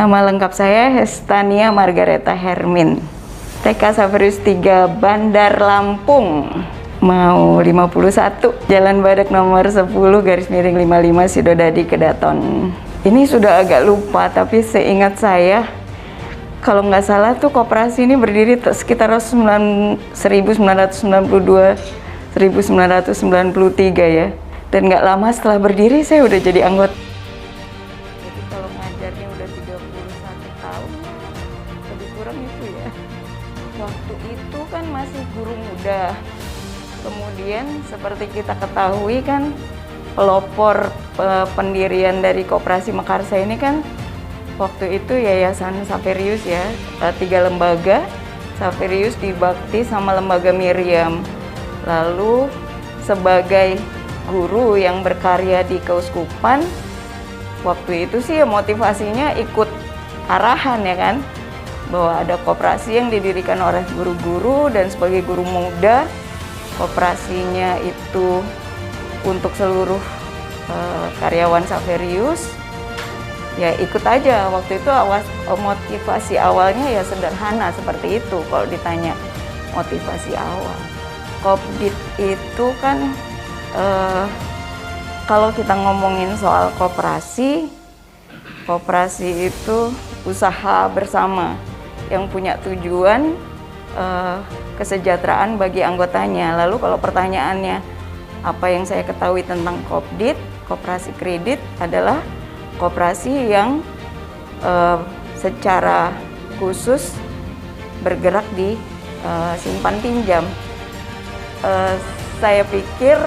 Nama lengkap saya Hestania Margareta Hermin, TK Xaverius 3 Bandar Lampung, mau 51, Jalan Badak nomor 10/55 Sidodadi Kedaton. Ini sudah agak lupa, tapi seingat saya, kalau nggak salah tuh koperasi ini berdiri sekitar 1992-1993 ya. Dan nggak lama setelah berdiri saya udah jadi anggota. Jadi kalau ngajarnya udah 31 tahun, lebih kurang itu ya. Waktu itu kan masih guru muda. Kemudian seperti kita ketahui kan, pelopor pendirian dari Koperasi Mekarsa ini kan waktu itu Yayasan Xaverius ya, 3 lembaga, Xaverius, Dibakti, sama Lembaga Miriam. Lalu sebagai guru yang berkarya di Keuskupan, waktu itu sih ya motivasinya ikut arahan ya kan, bahwa ada koperasi yang didirikan oleh guru-guru, dan sebagai guru muda, koperasinya itu untuk seluruh karyawan Xaverius. Ya ikut aja. Waktu itu motivasi awalnya ya sederhana seperti itu kalau ditanya motivasi awal. Kopdit itu kan kalau kita ngomongin soal koperasi itu usaha bersama yang punya tujuan kesejahteraan bagi anggotanya. Lalu kalau pertanyaannya apa yang saya ketahui tentang Kopdit, koperasi kredit adalah koperasi yang secara khusus bergerak di simpan pinjam. Saya pikir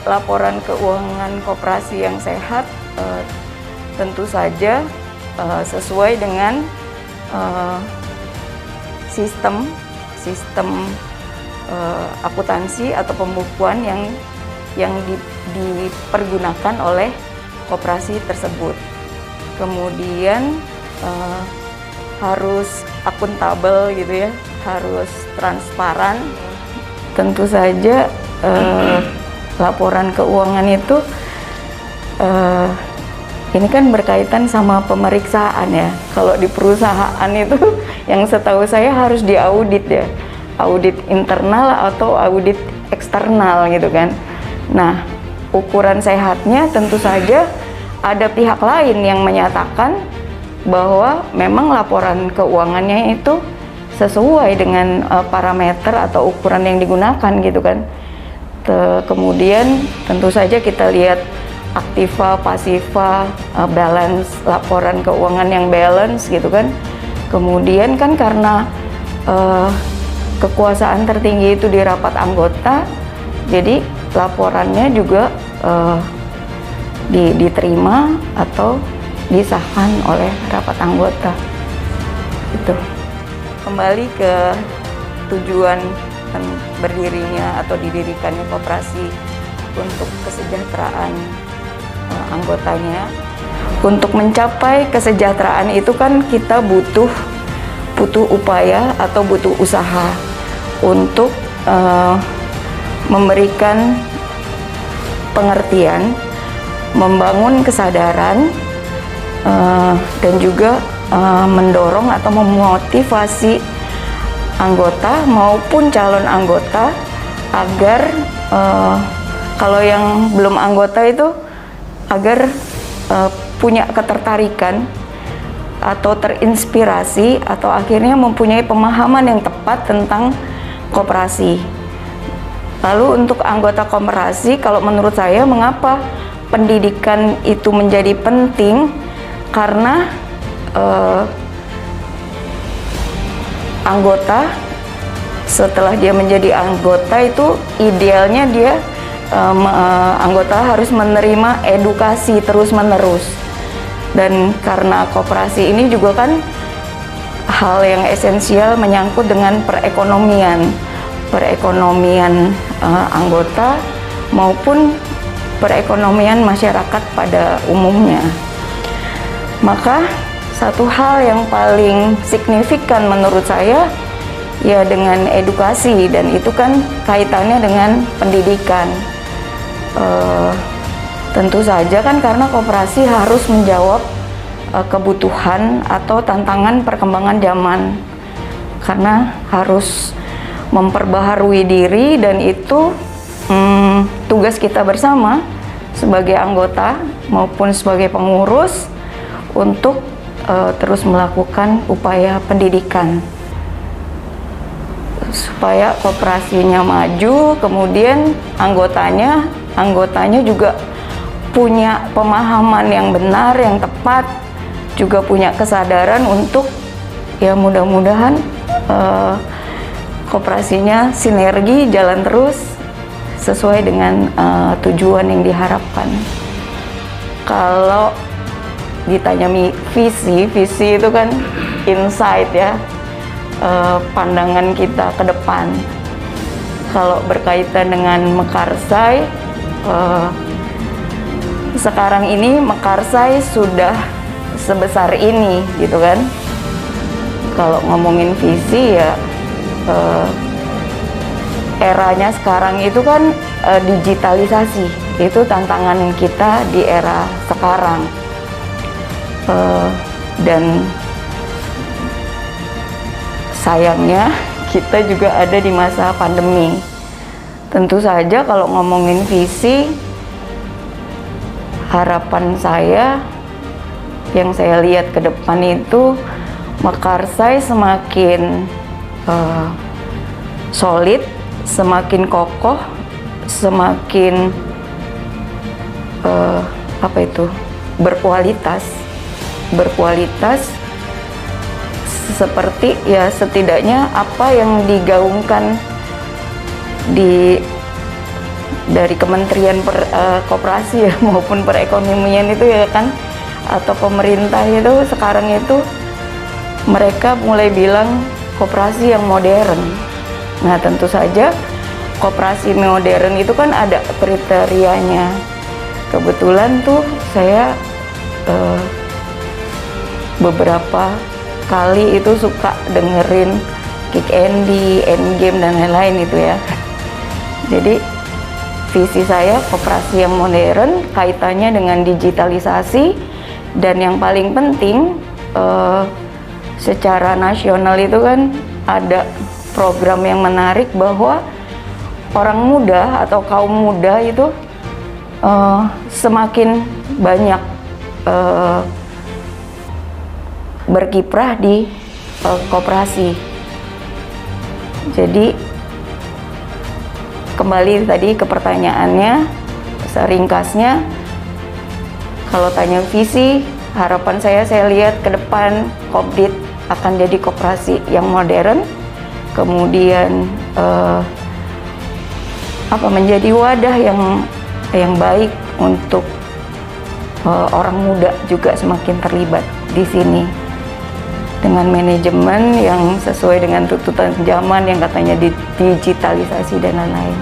laporan keuangan koperasi yang sehat tentu saja sesuai dengan sistem akuntansi atau pembukuan yang dipergunakan oleh koperasi tersebut. Kemudian harus akuntabel gitu ya, harus transparan. Tentu saja laporan keuangan itu ini kan berkaitan sama pemeriksaan ya. Kalau di perusahaan itu yang setahu saya harus diaudit ya, audit internal atau audit eksternal gitu kan. Nah, ukuran sehatnya tentu saja ada pihak lain yang menyatakan bahwa memang laporan keuangannya itu sesuai dengan parameter atau ukuran yang digunakan gitu kan. Kemudian tentu saja kita lihat aktiva, pasiva, balance, laporan keuangan yang balance gitu kan. Kemudian kan karena kekuasaan tertinggi itu di rapat anggota, jadi laporannya juga diterima atau disahkan oleh rapat anggota. Itu kembali ke tujuan berdirinya atau didirikannya koperasi untuk kesejahteraan anggotanya. Untuk mencapai kesejahteraan itu kan kita butuh upaya atau butuh usaha untuk memberikan pengertian, membangun kesadaran, dan juga mendorong atau memotivasi anggota maupun calon anggota agar kalau yang belum anggota itu agar punya ketertarikan atau terinspirasi atau akhirnya mempunyai pemahaman yang tepat tentang koperasi. Lalu untuk anggota koperasi, kalau menurut saya mengapa pendidikan itu menjadi penting, karena anggota setelah dia menjadi anggota itu idealnya dia anggota harus menerima edukasi terus-menerus. Dan karena koperasi ini juga kan hal yang esensial menyangkut dengan perekonomian anggota maupun perekonomian masyarakat pada umumnya. Maka satu hal yang paling signifikan menurut saya ya dengan edukasi, dan itu kan kaitannya dengan pendidikan. Tentu saja kan karena koperasi harus menjawab kebutuhan atau tantangan perkembangan zaman, karena harus memperbaharui diri, dan itu tugas kita bersama sebagai anggota maupun sebagai pengurus untuk terus melakukan upaya pendidikan supaya koperasinya maju, kemudian anggotanya juga punya pemahaman yang benar, yang tepat, juga punya kesadaran untuk ya mudah-mudahan koperasinya sinergi jalan terus sesuai dengan tujuan yang diharapkan. Kalau ditanya visi itu kan insight ya, pandangan kita ke depan. Kalau berkaitan dengan Mekarsai, sekarang ini Mekarsai sudah sebesar ini gitu kan. Kalau ngomongin visi ya, eranya sekarang itu kan digitalisasi, itu tantangan kita di era sekarang, dan sayangnya kita juga ada di masa pandemi. Tentu saja kalau ngomongin visi, harapan saya yang saya lihat ke depan itu Mekarsai semakin solid, semakin kokoh, semakin berkualitas seperti ya setidaknya apa yang digaungkan dari Kementerian Koperasi ya, maupun perekonomian itu ya kan, atau pemerintah itu sekarang itu mereka mulai bilang koperasi yang modern. Nah, tentu saja koperasi modern itu kan ada kriterianya. Kebetulan tuh saya beberapa kali itu suka dengerin Kick Andy, Endgame dan lain-lain itu ya. Jadi visi saya koperasi yang modern, kaitannya dengan digitalisasi, dan yang paling penting secara nasional itu kan ada program yang menarik bahwa orang muda atau kaum muda itu semakin banyak berkiprah di koperasi. Jadi kembali tadi ke pertanyaannya, seringkasnya kalau tanya visi, harapan saya lihat ke depan Kopdit akan jadi koperasi yang modern, kemudian menjadi wadah yang baik untuk orang muda juga semakin terlibat di sini dengan manajemen yang sesuai dengan tuntutan zaman yang katanya digitalisasi dan lain-lain.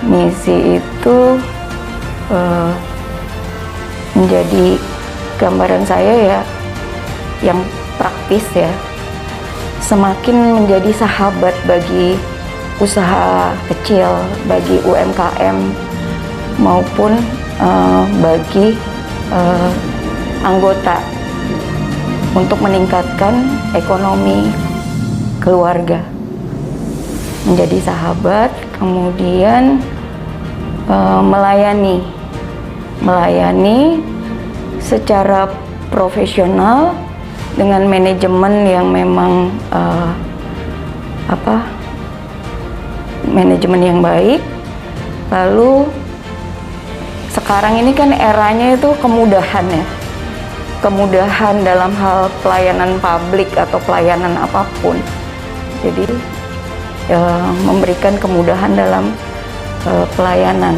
Misi itu menjadi gambaran saya ya yang praktis ya, semakin menjadi sahabat bagi usaha kecil, bagi UMKM maupun bagi anggota untuk meningkatkan ekonomi keluarga, menjadi sahabat, kemudian melayani secara profesional dengan manajemen yang memang manajemen yang baik. Lalu sekarang ini kan eranya itu kemudahan ya, kemudahan dalam hal pelayanan publik atau pelayanan apapun. Jadi memberikan kemudahan dalam pelayanan.